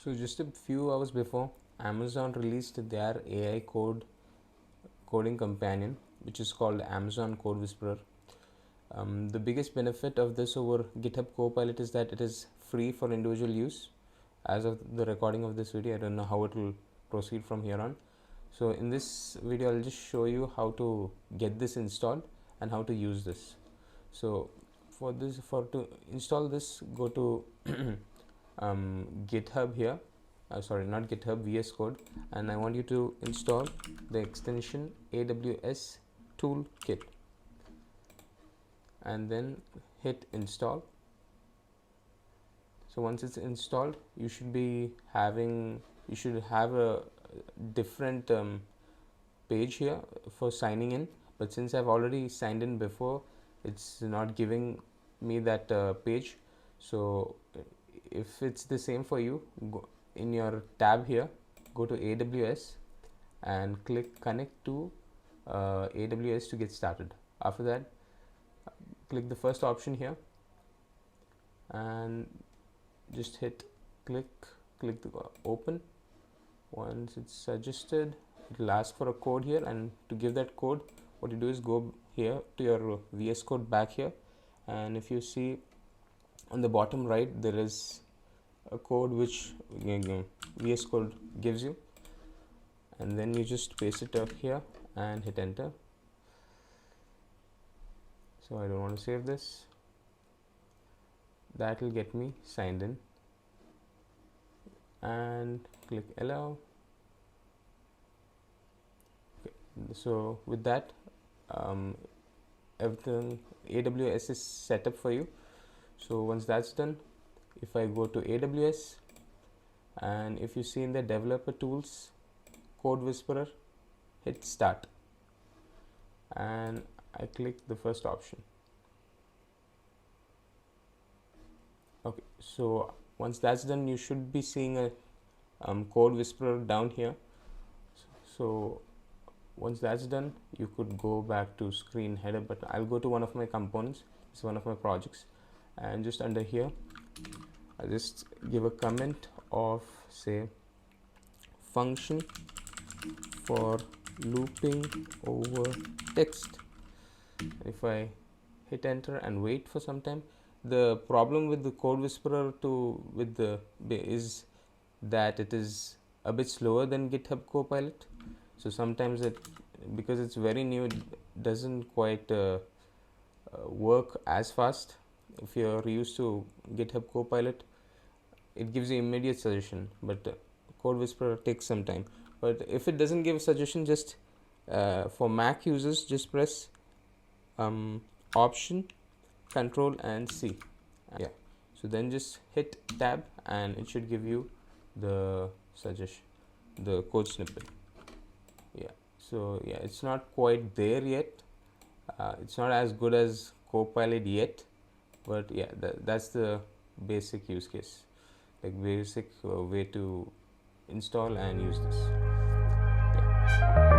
So just a few hours before, Amazon released their AI coding companion, which is called Amazon CodeWhisperer. The biggest benefit of this over GitHub Copilot is that it is free for individual use. As of the recording of this video, I don't know how it will proceed from here on. So in this video, I'll just show you how to get this installed and how to use this. So to install this, go to GitHub here. Sorry, not GitHub, VS Code, and I want you to install the extension AWS Toolkit, and then hit install. So once it's installed, you should have a different page here for signing in, but since I've already signed in before, it's not giving me that page. So if it's the same for you, go in your tab here, go to AWS and click connect to AWS to get started. After that, click the first option here and just hit click the open. Once it's suggested, it will ask for a code here, and to give that code, what you do is go here to your VS Code back here, and if you see on the bottom right, there is a code which VS Code gives you, and then you just paste it up here and hit enter. So I don't want to save this. That will get me signed in, and click allow. Okay. So with that, everything AWS is set up for you. So once that's done, if I go to AWS, and if you see in the developer tools, CodeWhisperer, hit start, and I click the first option. Okay, so once that's done, you should be seeing a CodeWhisperer down here. So once that's done, you could go back to screen header, but I'll go to one of my components. It's one of my projects, and just under here, I'll just give a comment of, say, function for looping over text. If I hit enter and wait for some time, the problem with the CodeWhisperer is that it is a bit slower than GitHub Copilot. So sometimes because it's very new, it doesn't quite work as fast. If you're used to GitHub Copilot, it gives you immediate suggestion, but CodeWhisperer takes some time. But if it doesn't give a suggestion, just for Mac users, just press option, control and C. Yeah, so then just hit tab and it should give you the suggestion, the code snippet. Yeah, so yeah, it's not quite there yet. It's not as good as Copilot yet, but yeah, that's the basic use case, like basic way to install and use this. Yeah.